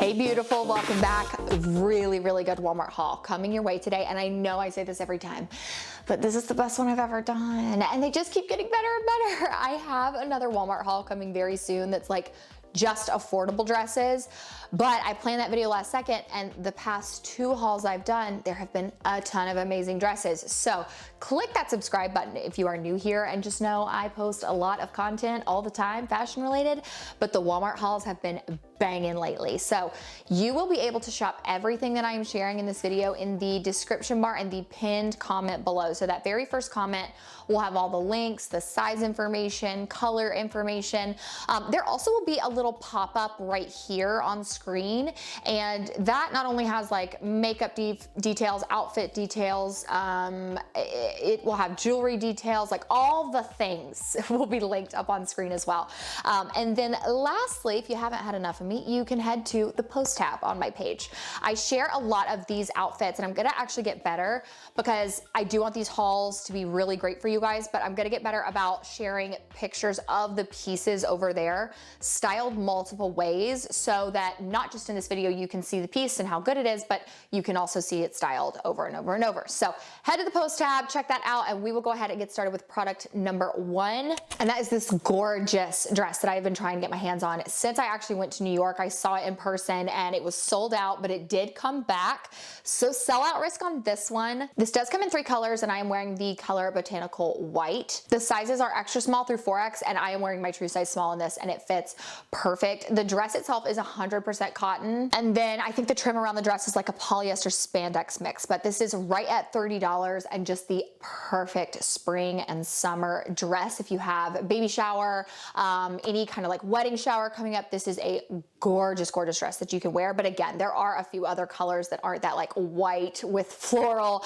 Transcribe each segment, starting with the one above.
Hey beautiful, welcome back. Really good Walmart haul coming your way today. And I know I say this every time, but this is the best one I've ever done. And they just keep getting better and better. I have another Walmart haul coming very soon that's like just affordable dresses, but I planned that video last second, and the past two hauls I've done, there have been a ton of amazing dresses. So click that subscribe button if you are new here, and just know I post a lot of content all the time, fashion related, but the Walmart hauls have been banging lately. So you will be able to shop everything that I am sharing in this video in the description bar and the pinned comment below. So that very first comment will have all the links, the size information, color information. There also will be a little pop-up right here on screen, and that not only has like makeup details, outfit details, it will have jewelry details, like all the things will be linked up on screen as well. And then lastly, if you haven't had enough of me, you can head to the post tab on my page. I share a lot of these outfits, and I'm gonna actually get better because I do want these hauls to be really great for you guys, but I'm gonna get better about sharing pictures of the pieces over there, styled multiple ways, so that not just in this video you can see the piece and how good it is, but you can also see it styled over and over and over. So head to the post tab, check that out, and we will go ahead and get started with product number one. And that is this gorgeous dress that I've been trying to get my hands on since I actually went to New York. I saw it in person and it was sold out, but it did come back. So sellout risk on this one. This does come in 3 colors, and I am wearing the color Botanical White. The sizes are extra small through 4X, and I am wearing my true size small in this, and it fits perfect. The dress itself is 100% cotton, and then I think the trim around the dress is like a polyester spandex mix, but this is right at $30 and just the perfect spring and summer dress. If you have a baby shower, any kind of like wedding shower coming up, this is a gorgeous dress that you can wear. But again, there are a few other colors that aren't that like white with floral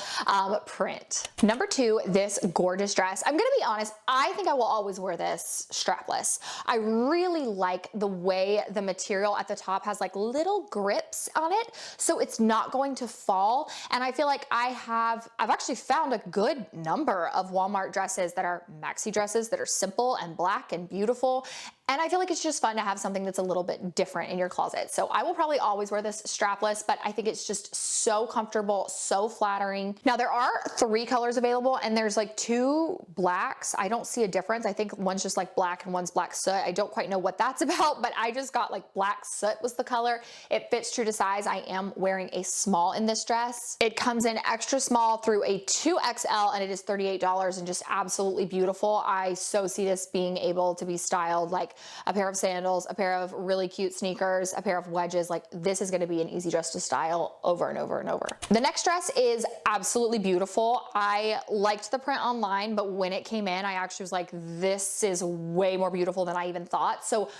print. Number 2, this gorgeous dress. I'm gonna be honest, I think I will always wear this strapless. I really like the way the material at the top has like little grips on it, so it's not going to fall. And I feel like I've actually found a good number of Walmart dresses that are maxi dresses that are simple and black and beautiful. And I feel like it's just fun to have something that's a little bit different in your closet. So I will probably always wear this strapless, but I think it's just so comfortable, so flattering. Now there are 3 colors available, and there's like 2 blacks. I don't see a difference. I think one's just like black and one's black soot. I don't quite know what that's about, but I just got like black soot was the color. It fits true to size. I am wearing a small in this dress. It comes in extra small through a 2XL, and it is $38 and just absolutely beautiful. I so see this being able to be styled like a pair of sandals, a pair of really cute sneakers, a pair of wedges. Like this is gonna be an easy dress to style over and over and over. The next dress is absolutely beautiful. I liked the print online, but when it came in, I actually was like, this is way more beautiful than I even thought. So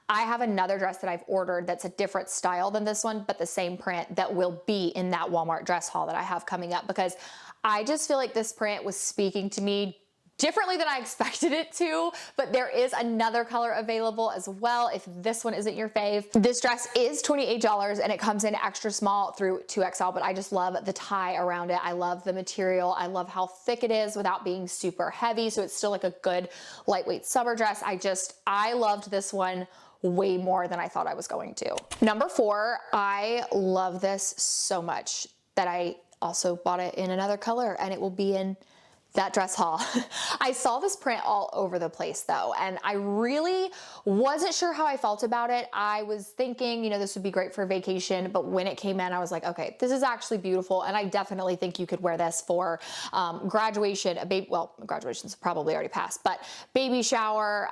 I have another dress that I've ordered that's a different style than this one, but the same print, that will be in that Walmart dress haul that I have coming up, because I just feel like this print was speaking to me differently than I expected it to. But there is another color available as well if this one isn't your fave. This dress is $28 and it comes in extra small through 2XL, but I just love the tie around it. I love the material. I love how thick it is without being super heavy, so it's still like a good lightweight summer dress. I loved this one way more than I thought I was going to. Number 4, I love this so much that I also bought it in another color, and it will be in that dress haul. I saw this print all over the place though, and I really wasn't sure how I felt about it. I was thinking, you know, this would be great for vacation, but when it came in, I was like, okay, this is actually beautiful, and I definitely think you could wear this for graduation, graduation's probably already passed, but baby shower,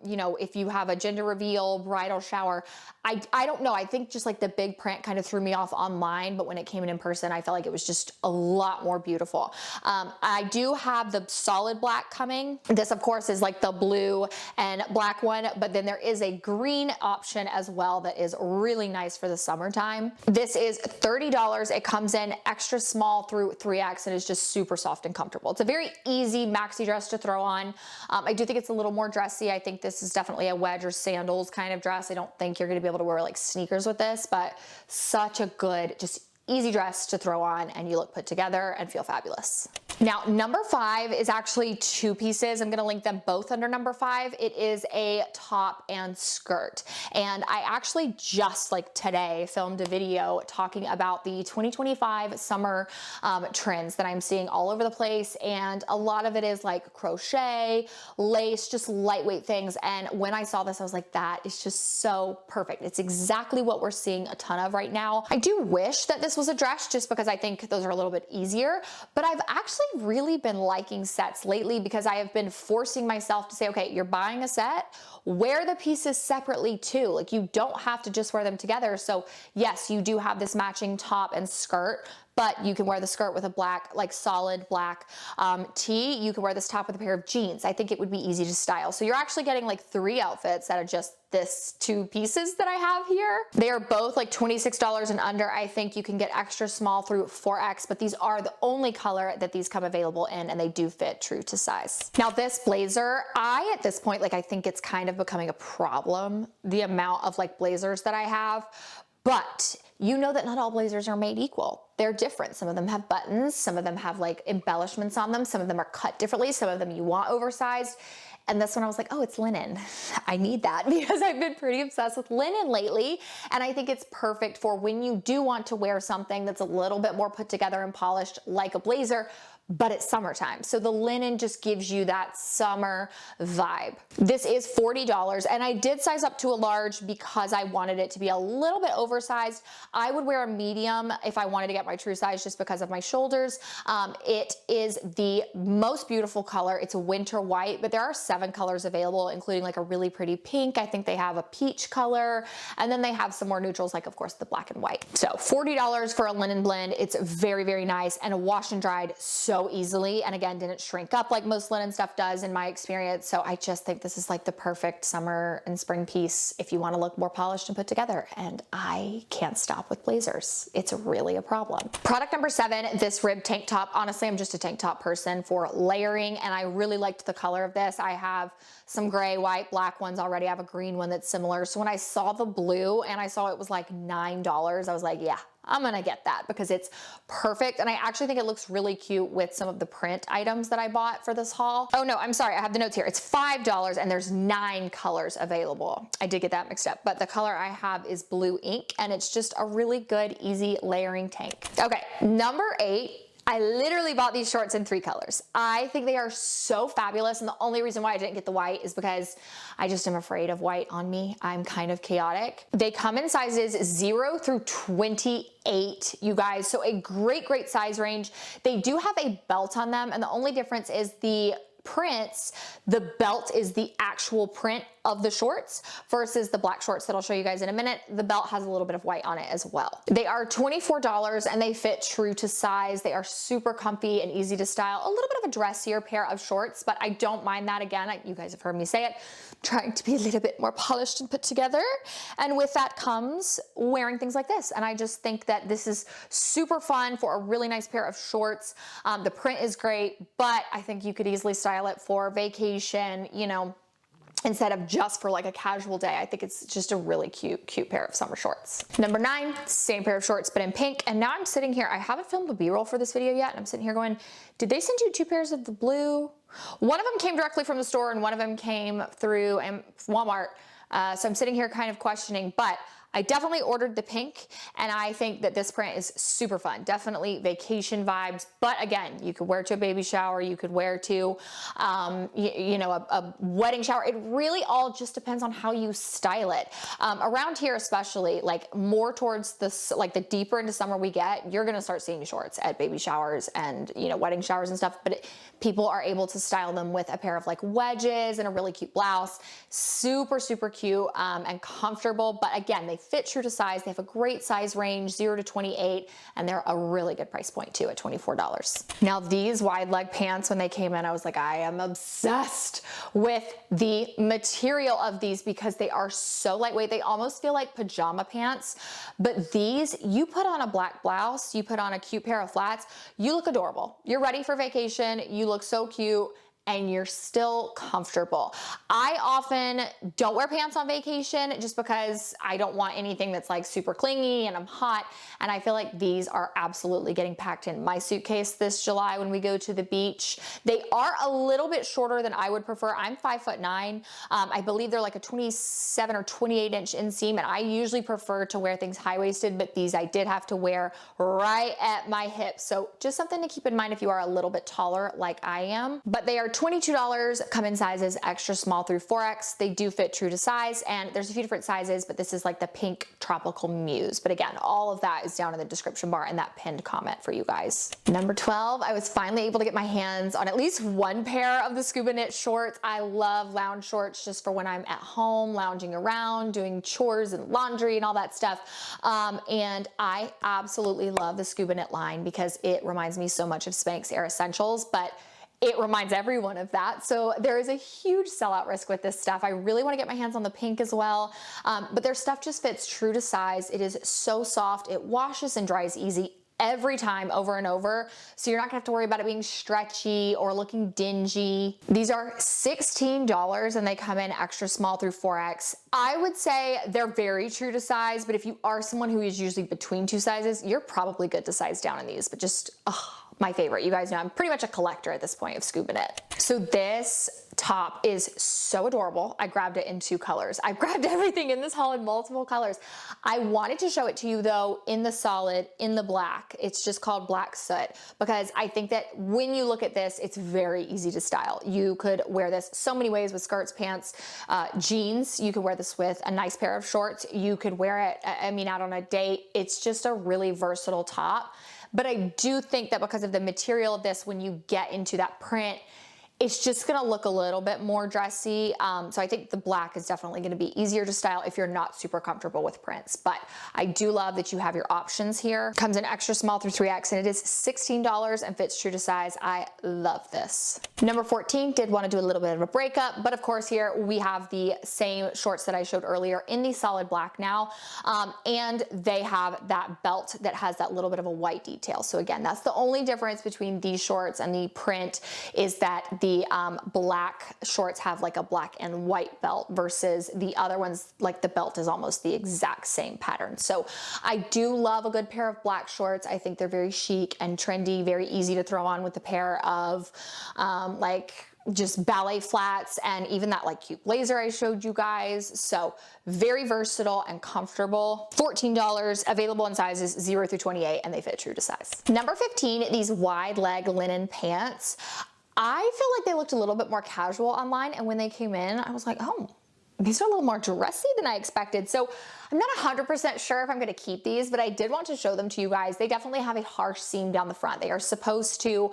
you know, if you have a gender reveal, bridal shower. I don't know, I think just like the big print kind of threw me off online, but when it came in person, I felt like it was just a lot more beautiful. I do have the solid black coming. This of course is like the blue and black one, but then there is a green option as well that is really nice for the summertime. This is $30. It comes in extra small through 3X and is just super soft and comfortable. It's a very easy maxi dress to throw on. I do think it's a little more dressy. I think this is definitely a wedge or sandals kind of dress. I don't think you're gonna be able to wear like sneakers with this, but such a good, just easy dress to throw on, and you look put together and feel fabulous. Now, number 5 is actually 2 pieces. I'm gonna link them both under number 5. It is a top and skirt. And I actually just like today filmed a video talking about the 2025 summer trends that I'm seeing all over the place. And a lot of it is like crochet, lace, just lightweight things. And when I saw this, I was like, that is just so perfect. It's exactly what we're seeing a ton of right now. I do wish that this was a dress just because I think those are a little bit easier, but I've actually really been liking sets lately because I have been forcing myself to say, okay, you're buying a set, wear the pieces separately too. Like you don't have to just wear them together. So yes, you do have this matching top and skirt, but you can wear the skirt with a black, like solid black tee. You can wear this top with a pair of jeans. I think it would be easy to style. So you're actually getting like 3 outfits that are just this 2 pieces that I have here. They are both like $26 and under. I think you can get extra small through 4X, but these are the only color that these come available in, and they do fit true to size. Now this blazer, at this point, like I think it's kind of becoming a problem, the amount of like blazers that I have. But you know that not all blazers are made equal. They're different. Some of them have buttons, some of them have like embellishments on them, some of them are cut differently, some of them you want oversized. And this one I was like, oh, it's linen. I need that because I've been pretty obsessed with linen lately. And I think it's perfect for when you do want to wear something that's a little bit more put together and polished like a blazer, but it's summertime. So the linen just gives you that summer vibe. This is $40 and I did size up to a large because I wanted it to be a little bit oversized. I would wear a medium if I wanted to get my true size just because of my shoulders. It is the most beautiful color. It's a winter white, but there are 7 colors available, including like a really pretty pink. I think they have a peach color, and then they have some more neutrals, like of course the black and white. So $40 for a linen blend. It's very, very nice and washed and dried so easily, and again didn't shrink up like most linen stuff does in my experience. So I just think this is like the perfect summer and spring piece if you want to look more polished and put together, and I can't stop with blazers. It's really a problem. Product number 7, this rib tank top. Honestly, I'm just a tank top person for layering, and I really liked the color of this. I have some gray, white, black ones already. I have a green one that's similar. So when I saw the blue and I saw it was like $9, I was like, yeah, I'm gonna get that because it's perfect. And I actually think it looks really cute with some of the print items that I bought for this haul. Oh no, I'm sorry, I have the notes here. It's $5 and there's 9 colors available. I did get that mixed up, but the color I have is blue ink, and it's just a really good, easy layering tank. Okay, number 8. I literally bought these shorts in 3 colors. I think they are so fabulous, and the only reason why I didn't get the white is because I just am afraid of white on me. I'm kind of chaotic. They come in sizes 0 through 28, you guys, so a great, great size range. They do have a belt on them, and the only difference is the prints. The belt is the actual print of the shorts versus the black shorts that I'll show you guys in a minute. The belt has a little bit of white on it as well. They are $24 and they fit true to size. They are super comfy and easy to style. A little bit of a dressier pair of shorts, but I don't mind that. Again, you guys have heard me say it, trying to be a little bit more polished and put together. And with that comes wearing things like this. And I just think that this is super fun for a really nice pair of shorts. The print is great, but I think you could easily style it for vacation, you know, instead of just for like a casual day. I think it's just a really cute, cute pair of summer shorts. Number 9, same pair of shorts, but in pink. And now I'm sitting here, I haven't filmed a B-roll for this video yet. And I'm sitting here going, did they send you 2 pairs of the blue? One of them came directly from the store and one of them came through Walmart. So I'm sitting here kind of questioning, but I definitely ordered the pink, and I think that this print is super fun. Definitely vacation vibes, but again, you could wear it to a baby shower, you could wear it to, you know, a wedding shower. It really all just depends on how you style it. Around here especially, like more towards this, like the deeper into summer we get, you're gonna start seeing shorts at baby showers and, you know, wedding showers and stuff, but people are able to style them with a pair of like wedges and a really cute blouse. Super, super cute and comfortable, but again, they fit true to size. They have a great size range, 0 to 28, and they're a really good price point too at $24. Now these wide leg pants, when they came in, I was like, I am obsessed with the material of these because they are so lightweight. They almost feel like pajama pants, but these, you put on a black blouse, you put on a cute pair of flats, you look adorable. You're ready for vacation. You look so cute. and you're still comfortable. I often don't wear pants on vacation just because I don't want anything that's like super clingy and I'm hot. And I feel like these are absolutely getting packed in my suitcase this July when we go to the beach. They are a little bit shorter than I would prefer. I'm 5'9". I believe they're like a 27 or 28 inch inseam, and I usually prefer to wear things high-waisted, but these I did have to wear right at my hips. So just something to keep in mind if you are a little bit taller like I am. But they are $22, come in sizes extra small through 4X. They do fit true to size, and there's a few different sizes, but this is like the pink tropical muse. But again, all of that is down in the description bar and that pinned comment for you guys. Number 12, I was finally able to get my hands on at least one pair of the scuba knit shorts. I love lounge shorts just for when I'm at home, lounging around, doing chores and laundry and all that stuff. And I absolutely love the scuba knit line because it reminds me so much of Spanx Air Essentials, but it reminds everyone of that. So there is a huge sellout risk with this stuff. I really want to get my hands on the pink as well. But their stuff just fits true to size. It is so soft. It washes and dries easy every time over and over. So you're not gonna have to worry about it being stretchy or looking dingy. These are $16 and they come in extra small through 4X. I would say they're very true to size, but if you are someone who is usually between two sizes, you're probably good to size down in these, but just, my favorite. You guys know I'm pretty much a collector at this point of scuba knit. So this top is so adorable. I grabbed it in 2 colors. I grabbed everything in this haul in multiple colors. I wanted to show it to you though in the solid, in the black. It's just called Black Soot because I think that when you look at this, it's very easy to style. You could wear this so many ways with skirts, pants, jeans. You could wear this with a nice pair of shorts. You could wear it, out on a date. It's just a really versatile top. But I do think that because of the material of this, when you get into that print, it's just gonna look a little bit more dressy. So I think the black is definitely gonna be easier to style if you're not super comfortable with prints. But I do love that you have your options here. Comes in extra small through 3X and it is $16 and fits true to size. I love this. Number 14, did wanna do a little bit of a breakup, but of course here we have the same shorts that I showed earlier in the solid black now. And they have that belt that has that little bit of a white detail. So again, that's the only difference between these shorts and the print is that the black shorts have like a black and white belt versus the other ones, like the belt is almost the exact same pattern. So I do love a good pair of black shorts. I think they're very chic and trendy, very easy to throw on with a pair of just ballet flats and even that like cute blazer I showed you guys. So very versatile and comfortable. $14, available in sizes 0 through 28 and they fit true to size. Number 15, these wide leg linen pants. I feel like they looked a little bit more casual online, and when they came in, I was like, oh, these are a little more dressy than I expected. So I'm not 100% sure if I'm gonna keep these, but I did want to show them to you guys. They definitely have a harsh seam down the front. They are supposed to.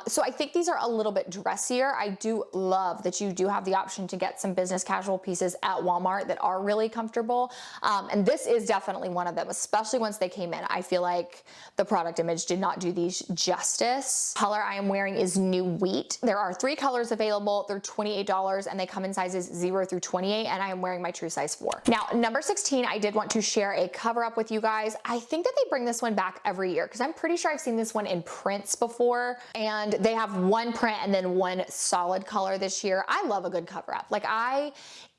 So I think these are a little bit dressier. I do love that you do have the option to get some business casual pieces at Walmart that are really comfortable. And this is definitely one of them, especially once they came in. I feel like the product image did not do these justice. Color I am wearing is New Wheat. There are 3 colors available. They're $28 and they come in sizes 0 through 28 and I am wearing my true size 4. Now, number 16, I did want to share a cover up with you guys. I think that they bring this one back every year because I'm pretty sure I've seen this one in prints before, and they have one print and then one solid color this year. I love a good cover up. Like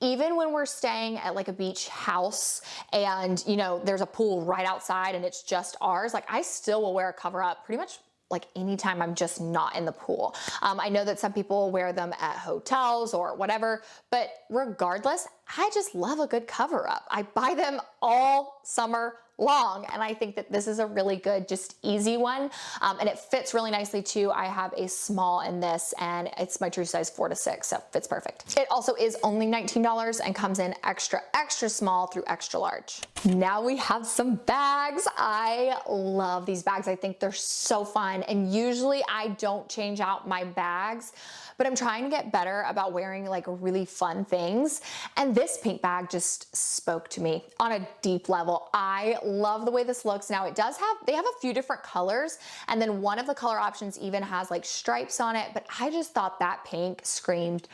even when we're staying at like a beach house and there's a pool right outside and it's just ours, like I still will wear a cover up pretty much like anytime I'm just not in the pool. I know that some people wear them at hotels or whatever, but regardless, I just love a good cover up. I buy them all summer long, and I think that this is a really good, just easy one, and it fits really nicely too. I have a small in this, and it's my true size 4 to 6, so fits perfect. It also is only $19 and comes in extra small through extra large. Now we have some bags. I love these bags. I think they're so fun, and usually I don't change out my bags, but I'm trying to get better about wearing like really fun things. And this pink bag just spoke to me on a deep level. I love the way this looks. Now they have a few different colors, and then one of the color options even has like stripes on it, but I just thought that pink screamed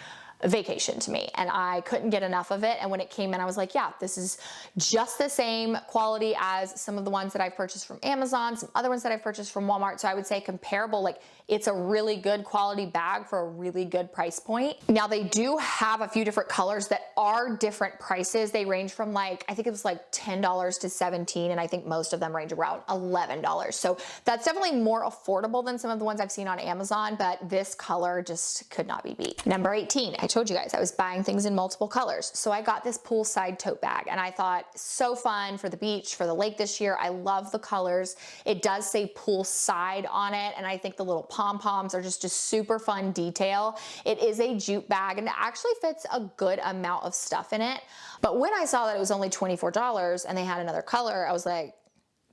vacation to me, and I couldn't get enough of it. And when it came in, I was like, yeah, this is just the same quality as some of the ones that I've purchased from Amazon, some other ones that I've purchased from Walmart. So I would say comparable, like it's a really good quality bag for a really good price point. Now they do have a few different colors that are different prices. They range from like, I think it was like $10 to $17, and I think most of them range around $11. So that's definitely more affordable than some of the ones I've seen on Amazon, but this color just could not be beat. Number 18, I told you guys I was buying things in multiple colors. So I got this poolside tote bag, and I thought so fun for the beach, for the lake this year. I love the colors. It does say poolside on it, and I think the little pom-poms are just a super fun detail. It is a jute bag, and it actually fits a good amount of stuff in it. But when I saw that it was only $24 and they had another color, I was like,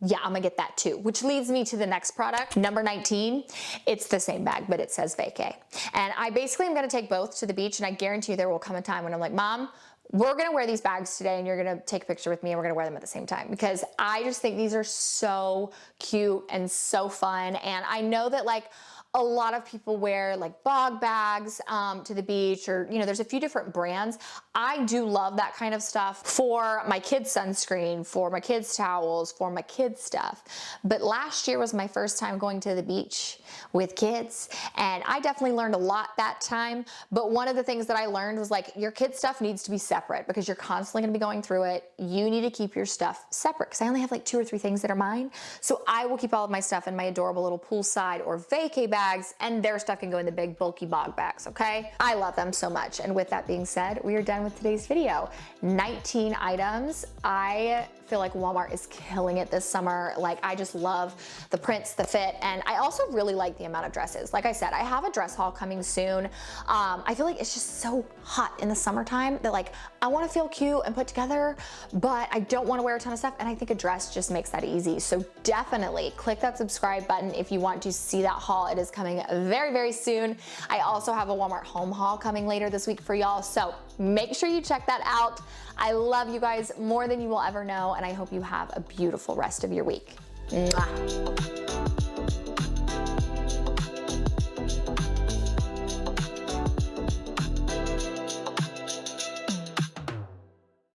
yeah, I'm gonna get that too, which leads me to the next product. Number 19, it's the same bag, but it says Vacay. And I basically am gonna take both to the beach, and I guarantee you there will come a time when I'm like, Mom, we're gonna wear these bags today, and you're gonna take a picture with me, and we're gonna wear them at the same time, because I just think these are so cute and so fun. And I know that like a lot of people wear like bog bags to the beach, or, you know, there's a few different brands. I do love that kind of stuff for my kids' sunscreen, for my kids' towels, for my kids' stuff. But last year was my first time going to the beach with kids, and I definitely learned a lot that time. But one of the things that I learned was like, your kids' stuff needs to be separate, because you're constantly gonna be going through it. You need to keep your stuff separate, because I only have like 2 or 3 things that are mine. So I will keep all of my stuff in my adorable little poolside or vacay bags, and their stuff can go in the big bulky bog bags, okay? I love them so much. And with that being said, we are done with today's video. 19 items. I feel like Walmart is killing it this summer. Like, I just love the prints, the fit, and I also really like the amount of dresses. Like I said, I have a dress haul coming soon. I feel like it's just so hot in the summertime that like, I wanna feel cute and put together, but I don't wanna wear a ton of stuff, and I think a dress just makes that easy. So definitely click that subscribe button if you want to see that haul. It is coming very, very soon. I also have a Walmart home haul coming later this week for y'all, so make sure you check that out. I love you guys more than you will ever know, and I hope you have a beautiful rest of your week. Mwah.